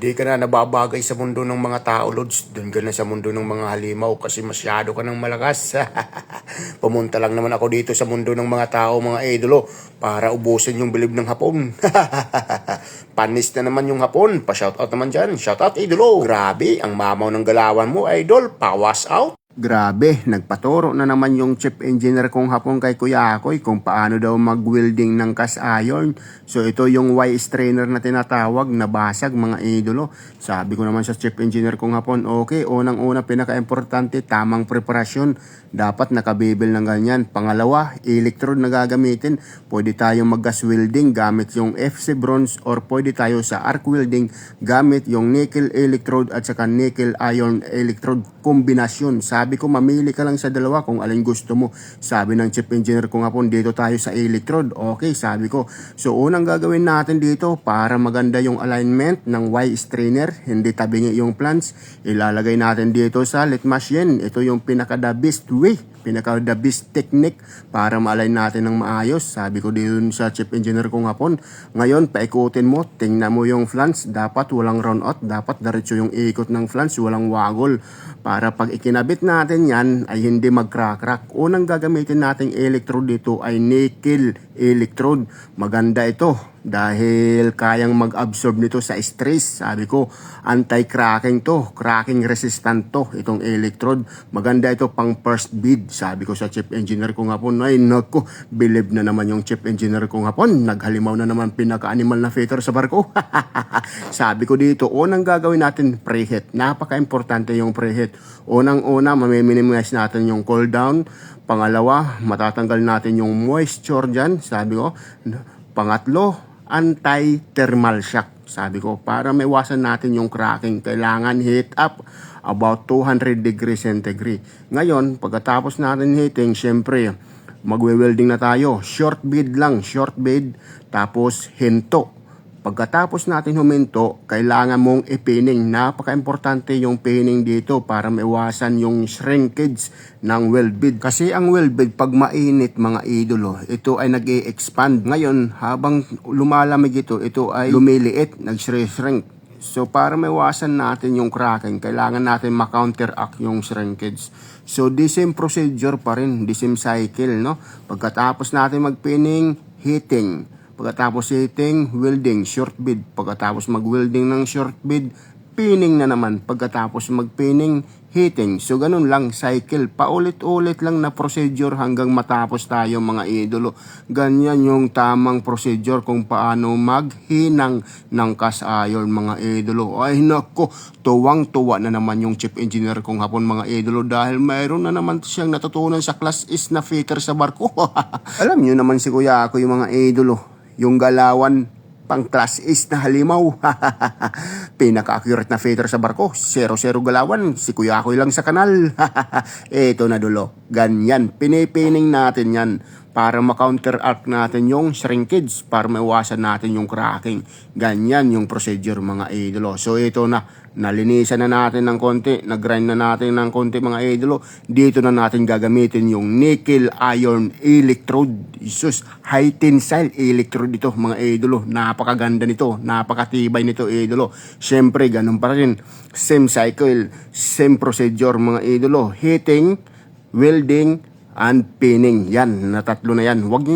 Di ka na nababagay sa mundo ng mga tao, Lods. Doon ka na sa mundo ng mga halimaw kasi masyado ka ng malakas. Pumunta lang naman ako dito sa mundo ng mga tao, mga idolo, para ubusin yung bilib ng hapon. Panis na naman yung hapon. Pa-shoutout naman dyan. Shoutout, idolo. Grabe, ang mamaw ng galawan mo, idol. Pawas out. Grabe, nagpaturo na naman yung chief engineer kong hapon kay Kuya Akoy kung paano daw mag-welding ng cast iron. So ito yung Y-strainer na tinatawag na basag, mga idolo. Sabi ko naman sa chief engineer kong hapon, okay, unang-una pinaka-importante, tamang preparasyon. Dapat nakabibil ng ganyan. Pangalawa, electrode na gagamitin. Pwede tayong mag-gas welding gamit yung FC bronze or pwede tayo sa arc welding gamit yung nickel electrode at saka nickel iron electrode kombinasyon. Sabi ko, mamili ka lang sa dalawa kung alin gusto mo. Sabi ng chief engineer ko nga po, dito tayo sa electrode. Okay, sabi ko. So, unang gagawin natin dito para maganda yung alignment ng Y-strainer, hindi tabingi yung plants, ilalagay natin dito sa lit machine. Ito yung pinaka-the best way, pinaka-the best technique para ma-align natin ng maayos. Sabi ko din sa chief engineer ko nga po, ngayon, paikutin mo, tingnan mo yung flange, dapat walang round out, dapat diretso yung ikot ng flange, walang waggle. Para pag ikinabit natin yan ay hindi mag-crack-crack. Unang gagamitin nating electrode dito ay nickel electrode. Maganda ito dahil kayang mag-absorb nito sa stress. Sabi ko, anti-cracking to, cracking resistant to, itong electrode. Maganda ito pang first bid. Sabi ko sa chief engineer ko nga po, ay naku, believe na naman yung chief engineer ko nga po, naghalimaw na naman pinaka-animal na fitter sa barko. Sabi ko dito, unang gagawin natin preheat. Napaka-importante yung preheat. Unang-una, mamiminimise natin yung cool down. Pangalawa, matatanggal natin yung moisture dyan. Sabi ko, pangatlo, anti-thermal shock. Sabi ko, para maiwasan natin yung cracking, kailangan heat up about 200 degrees centigrade. Ngayon, pagkatapos natin heating, syempre, magwe-welding na tayo. Short bead lang, short bead, tapos hinto. Pagkatapos natin huminto, kailangan mong ipining. Napaka-importante yung pining dito para maiwasan yung shrinkage ng weld bead. Kasi ang weld bead, pag mainit mga idolo, ito ay nag-i-expand. Ngayon, habang lumalamig ito ay lumiliit, nag-shrink. So, para maiwasan natin yung cracking, kailangan natin ma-counteract yung shrinkage. So, the same procedure pa rin, the same cycle, no? Pagkatapos natin magpining, heating. Pagkatapos heating, welding, short bead. Pagkatapos mag-welding ng short bead, pinning na naman. Pagkatapos mag-pinning, heating. So, ganun lang, cycle. Paulit-ulit lang na procedure hanggang matapos tayo mga idolo. Ganyan yung tamang procedure kung paano maghinang ng cast iron mga idolo. Ay nako, tuwang-tuwa na naman yung chief engineer kong hapon mga idolo dahil mayroon na naman siyang natutunan sa class is na fitter sa barko. Alam nyo naman si Kuya ako yung mga idolo. Yung galawan, pang class is na halimaw. Pinaka-accurate na fitter sa barko. 0-0 galawan. Si Kuya Akoy lang sa kanal. Eto na dulo. Ganyan. Pinipining natin yan para ma-counteract natin yung shrinkage, para maiwasan natin yung cracking. Ganyan yung procedure mga idolo. So ito na. Nalinisan na natin ng konti, nag-grind na natin ng konti mga idolo. Dito na natin gagamitin yung nickel iron electrode. Jesus, high tensile electrode dito mga idolo. Napakaganda nito, napakatibay nito idolo. Syempre, ganun pa rin. Same cycle, same procedure mga idolo. Heating, welding, and pinning. Yan, na tatlo na yan. Huwag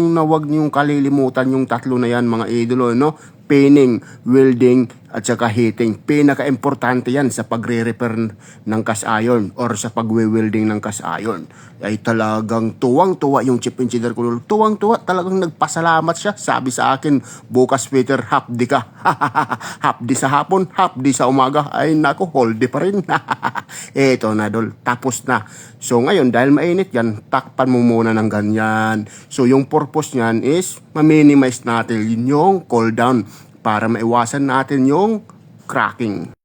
niyong kalilimutan yung tatlo na yan mga idolo, no? Pinning, welding, at saka heating. Pinaka-importante yan sa pagre-repair ng cast iron or sa pagwe-welding ng cast iron. Ay talagang tuwang-tuwa yung chief engineer ko. Tuwang-tuwa, talagang nagpasalamat siya. Sabi sa akin, bukas Peter, half day ka. Half day sa hapon, half day sa umaga. Ay nako, whole day pa rin. Eto na dol, tapos na. So ngayon, dahil mainit yan, takpan mo muna ng ganyan. So yung purpose niyan is, ma-minimize natin yung cool down para maiwasan natin yung cracking.